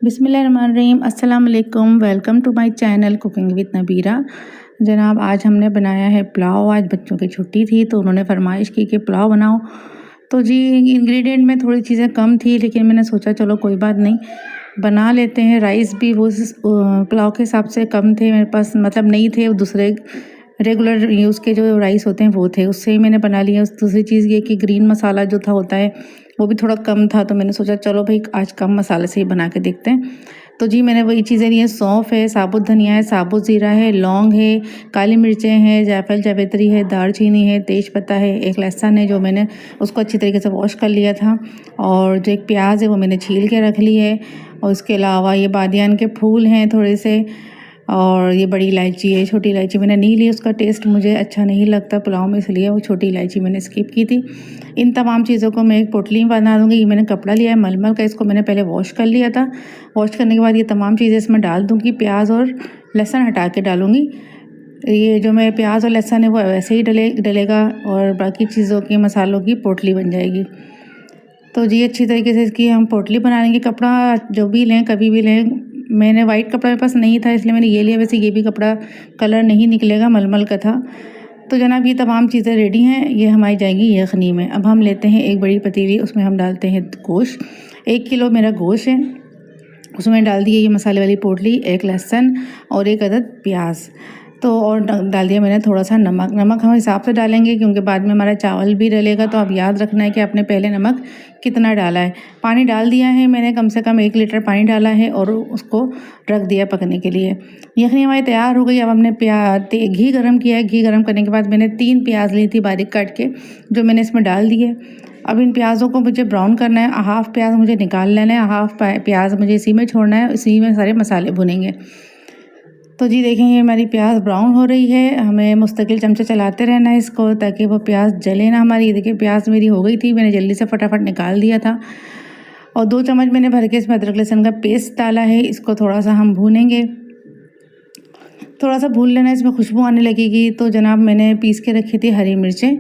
बिस्मिल्लाहिर्रहमानिर्रहीम। अस्सलाम वालेकुम। Welcome to my channel cooking with Nabira. जनाब, आज हमने बनाया है पुलाव। आज बच्चों की छुट्टी थी तो उन्होंने फरमाइश की कि पुलाव बनाओ। तो जी इंग्रेडिएंट में थोड़ी चीज़ें कम थी, लेकिन मैंने सोचा चलो कोई बात नहीं, बना लेते हैं। राइस भी वो पुलाव के हिसाब से कम थे मेरे पास, मतलब नहीं थे, वो दूसरे रेगुलर यूज़ के जो राइस होते हैं वो थे, उससे ही मैंने बना लिया। दूसरी चीज़ ये कि ग्रीन मसाला जो था होता है वो भी थोड़ा कम था, तो मैंने सोचा चलो भाई आज कम मसाले से ही बना के देखते हैं। तो जी मैंने वही चीज़ें ली हैं। सौंफ है, साबुत धनिया है, साबुत ज़ीरा है, लौंग है, काली मिर्चें हैं, जायफल जावित्री है, दालचीनी है, तेज़पत्ता है, एक लहसुन है जो मैंने उसको अच्छी तरीके से वॉश कर लिया था, और जो एक प्याज है वो मैंने छील के रख ली है। और इसके अलावा ये बादियान के फूल हैं थोड़े से, और ये बड़ी इलायची है। छोटी इलायची मैंने नहीं ली, उसका टेस्ट मुझे अच्छा नहीं लगता पुलाव में, इसलिए वो छोटी इलायची मैंने स्किप की थी। इन तमाम चीज़ों को मैं एक पोटली में बना दूँगी। ये मैंने कपड़ा लिया है मलमल का, इसको मैंने पहले वॉश कर लिया था। वॉश करने के बाद ये तमाम चीज़ें इसमें डाल दूँगी। प्याज और लहसुन हटा के डालूँगी। ये जो मैं प्याज और लहसुन है वो वैसे ही डलेगा, और बाकी चीज़ों की मसालों की पोटली बन जाएगी। तो जी अच्छी तरीके से इसकी हम पोटली बना लेंगे। कपड़ा जो भी लें, कभी भी लें, मैंने वाइट कपड़ा मेरे पास नहीं था इसलिए मैंने ये लिया। वैसे ये भी कपड़ा कलर नहीं निकलेगा, मलमल का था। तो जनाब ये तमाम चीज़ें रेडी हैं, ये हमारी जाएंगी यखनी में। अब हम लेते हैं एक बड़ी पतीली, उसमें हम डालते हैं गोश्त। 1 किलो मेरा गोश्त है, उसमें डाल दिए ये मसाले वाली पोटली, एक लहसुन और एक अदद प्याज। तो और डाल दिया मैंने थोड़ा सा नमक। नमक हम हिसाब से डालेंगे क्योंकि बाद में हमारा चावल भी डलेगा, तो आप याद रखना है कि आपने पहले नमक कितना डाला है। पानी डाल दिया है मैंने, कम से कम 1 लीटर पानी डाला है और उसको रख दिया पकने के लिए। यखनी हमारी तैयार हो गई। अब हमने घी गर्म किया है। घी गर्म करने के बाद मैंने 3 प्याज ली थी बारीक काट के, जो मैंने इसमें डाल दिए। अब इन प्याज़ों को मुझे ब्राउन करना है। हाफ़ प्याज मुझे निकाल लेना है, हाफ़ प्याज मुझे इसी में छोड़ना है, इसी में सारे मसाले भुनेंगे। तो जी देखें ये हमारी प्याज ब्राउन हो रही है। हमें मुस्तकिल चमचे चलाते रहना है इसको, ताकि वो प्याज जले ना हमारी। ये देखिए प्याज मेरी हो गई थी, मैंने जल्दी से फटाफट निकाल दिया था। और 2 चम्मच मैंने भर के इसमें अदरक लहसुन का पेस्ट डाला है। इसको थोड़ा सा हम भूनेंगे, थोड़ा सा भून लेना, इसमें खुशबू आने लगेगी। तो जनाब मैंने पीस के रखी थी हरी मिर्चें।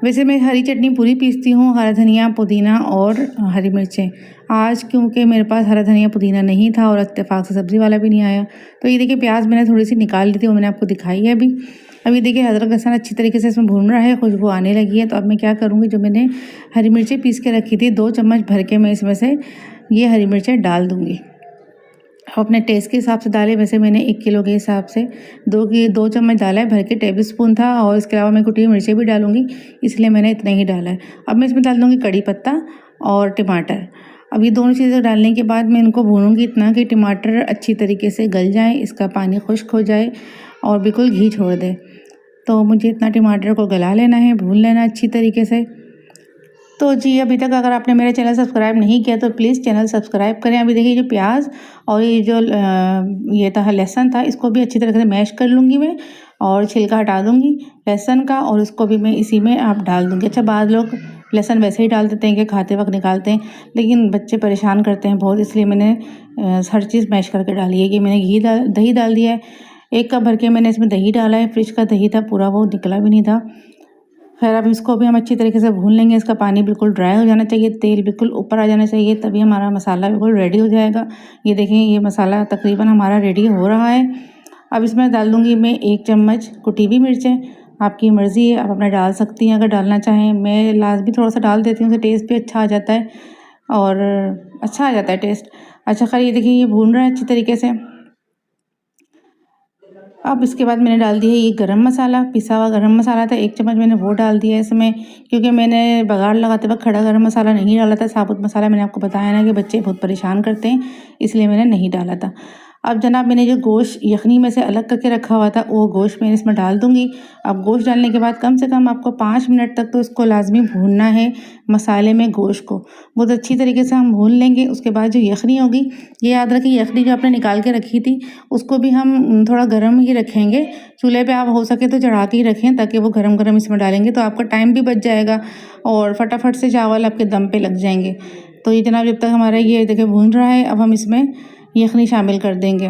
वैसे मैं हरी चटनी पूरी पीसती हूँ, हरा धनिया, पुदीना और हरी मिर्चें। आज क्योंकि मेरे पास हरा धनिया पुदीना नहीं था और इत्तेफाक से सब्ज़ी वाला भी नहीं आया, तो ये देखिए प्याज मैंने थोड़ी सी निकाल ली थी, वो मैंने आपको दिखाई है अभी। अभी देखिए अदरक लहसुन अच्छी तरीके से इसमें भून रहा है, खुशबू आने लगी है। तो अब मैं क्या करूँगी, जो मैंने हरी मिर्चें पीस के रखी थी 2 चम्मच भर के मैं इसमें से ये हरी मिर्चें डाल दूँगी। अपने टेस्ट के हिसाब से डालें। वैसे मैंने 1 किलो के हिसाब से 2 चम्मच डाला है, भर के टेबल स्पून था, और इसके अलावा मैं कुटी हुई मिर्चें भी डालूंगी, इसलिए मैंने इतना ही डाला है। अब मैं इसमें डाल दूँगी कड़ी पत्ता और टमाटर। अब ये दोनों चीज़ें डालने के बाद मैं इनको भूनूंगी इतना कि टमाटर अच्छी तरीके से गल जाए, इसका पानी खुश्क हो जाए और बिल्कुल घी छोड़ दे। तो मुझे इतना टमाटर को गला लेना है, भून लेना अच्छी तरीके से। तो जी अभी तक अगर आपने मेरा चैनल सब्सक्राइब नहीं किया तो प्लीज़ चैनल सब्सक्राइब करें। अभी देखिए जो प्याज और ये जो ये था लहसुन था, इसको भी अच्छी तरह से मैश कर लूँगी मैं, और छिलका हटा दूँगी लहसुन का, और इसको भी मैं इसी में आप डाल दूँगी। अच्छा, बाद लोग लहसुन वैसे ही डाल देते हैं कि खाते वक्त निकालते हैं, लेकिन बच्चे परेशान करते हैं बहुत, इसलिए मैंने हर चीज़ मैश करके डाली है। कि मैंने दही डाल दिया है, 1 कप भर के मैंने इसमें दही डाला है। फ्रिज का दही था पूरा, वो निकला भी नहीं था। खैर अब इसको भी हम अच्छी तरीके से भून लेंगे। इसका पानी बिल्कुल ड्राई हो जाना चाहिए, तेल बिल्कुल ऊपर आ जाना चाहिए, तभी हमारा मसाला बिल्कुल रेडी हो जाएगा। ये देखें ये मसाला तकरीबन हमारा रेडी हो रहा है। अब इसमें डाल दूँगी मैं 1 चम्मच कुटी हुई मिर्चें। आपकी मर्ज़ी है, आप अपना डाल सकती हैं अगर डालना चाहें। मैं लाजमी थोड़ा सा डाल देती हूँ, उससे टेस्ट भी अच्छा आ जाता है, और अच्छा आ जाता है टेस्ट। अच्छा खैर ये देखिए ये भून रहा है अच्छी तरीके से। अब इसके बाद मैंने डाल दिया ये गरम मसाला, पिसा हुआ गरम मसाला था 1 चम्मच, मैंने वो डाल दिया इसमें, क्योंकि मैंने बघार लगाते वक्त खड़ा गरम मसाला नहीं डाला था। साबुत मसाला मैंने आपको बताया ना कि बच्चे बहुत परेशान करते हैं, इसलिए मैंने नहीं डाला था। अब जनाब मैंने जो गोश्त यखनी में से अलग करके रखा हुआ था, वो गोश्त मैंने इसमें डाल दूँगी। अब गोश्त डालने के बाद कम से कम आपको 5 मिनट तक तो इसको लाजमी भूनना है, मसाले में गोश्त को बहुत अच्छी तरीके से हम भून लेंगे। उसके बाद जो यखनी होगी, ये याद रखिए यखनी जो आपने निकाल के रखी थी उसको भी हम थोड़ा गर्म ही रखेंगे। चूल्हे पे आप हो सके तो चढ़ा के ही रखें, ताकि वो गरम गरम इसमें डालेंगे तो आपका टाइम भी बच जाएगा और फटाफट से चावल आपके दम पे लग जाएंगे। तो ये जनाब जब तक हमारा ये देखिए भून रहा है, अब हम इसमें यखनी शामिल कर देंगे।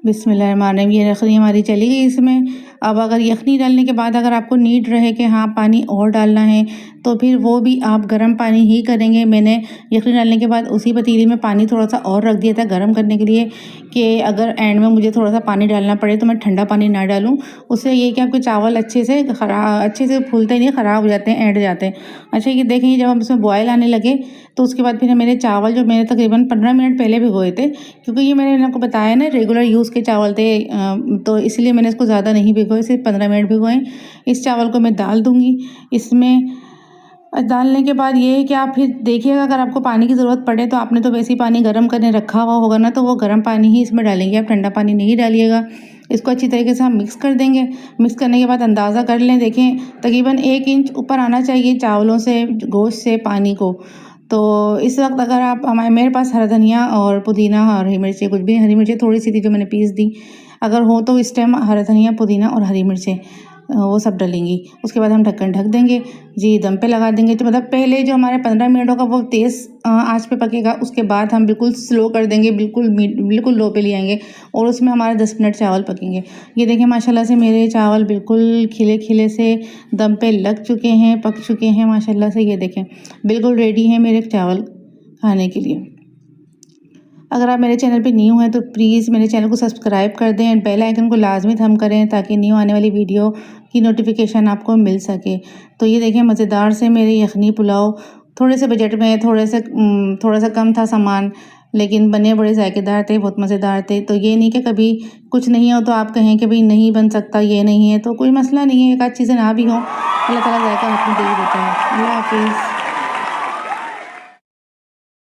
बिस्मिल्लाहिर्रहमानिर्रहीम। ये यखनी हमारी चली गई इसमें। अब अगर यखनी डालने के बाद अगर आपको नीड रहे कि हाँ पानी और डालना है तो फिर वो भी आप गर्म पानी ही करेंगे। मैंने यखनी डालने के बाद उसी पतीली में पानी थोड़ा सा और रख दिया था गर्म करने के लिए कि अगर एंड में मुझे थोड़ा सा पानी डालना पड़े तो मैं ठंडा पानी ना डालूँ। उससे ये कि आपके चावल अच्छे से फूलते नहीं, ख़राब हो जाते हैं, ऐंठ जाते हैं। अच्छा ये देखें जब हम इसमें बॉयल आने लगे तो उसके बाद फिर मेरे चावल जो मैंने तकरीबन 15 मिनट पहले भिगोए थे, क्योंकि ये मैंने आपको बताया ना रेगुलर यूज़ के चावल थे, तो इसलिए मैंने इसको ज़्यादा नहीं भिगोए, सिर्फ 15 मिनट भिगोए। इस चावल को मैं डाल दूँगी इसमें। डालने के बाद ये है कि आप फिर देखिएगा अगर आपको पानी की ज़रूरत पड़े तो आपने तो वैसे ही पानी गर्म करने रखा हुआ होगा ना, तो वो गर्म पानी ही इसमें डालेंगे, आप ठंडा पानी नहीं डालिएगा। इसको अच्छी तरीके से हम मिक्स कर देंगे। मिक्स करने के बाद अंदाज़ा कर लें, देखें तकरीबन 1 इंच ऊपर आना चाहिए चावलों से, गोश्त से पानी को। तो इस वक्त अगर आप मेरे पास हरा धनिया और पुदीना और हरी मिर्चें, कुछ भी हरी मिर्चें थोड़ी सी थी जो मैंने पीस दी, अगर हो तो इस टाइम हरा धनिया पुदीना और हरी मिर्चें वो सब डलेंगी। उसके बाद हम ढक्कन ढक देंगे जी, दम पे लगा देंगे। तो मतलब पहले जो हमारे 15 मिनट होगा वो तेज़ आंच पे पकेगा, उसके बाद हम बिल्कुल स्लो कर देंगे, बिल्कुल लो पे ले आएंगे और उसमें हमारे 10 मिनट चावल पकेंगे। ये देखें माशाल्लाह से मेरे चावल बिल्कुल खिले खिले से दम पे लग चुके हैं, पक चुके हैं माशाल्लाह से। ये देखें बिल्कुल रेडी हैं मेरे चावल खाने के लिए। अगर आप मेरे चैनल पे न्यू हैं तो प्लीज़ मेरे चैनल को सब्सक्राइब कर दें एंड बेल आइकन को लाजमी थम करें ताकि न्यू आने वाली वीडियो की नोटिफिकेशन आपको मिल सके। तो ये देखें मज़ेदार से मेरे यखनी पुलाव, थोड़े से बजट में थोड़ा सा कम था सामान, लेकिन बने बड़े जायकेदार थे, बहुत मज़ेदार थे। तो ये नहीं कि कभी कुछ नहीं हो तो आप कहें कि भाई नहीं बन सकता, ये नहीं है तो कोई मसला नहीं है, एक आध चीज़ें ना भी हों, अल्लाह ताला जायका आपको दे ही देता है। अल्लाह हाफिज़।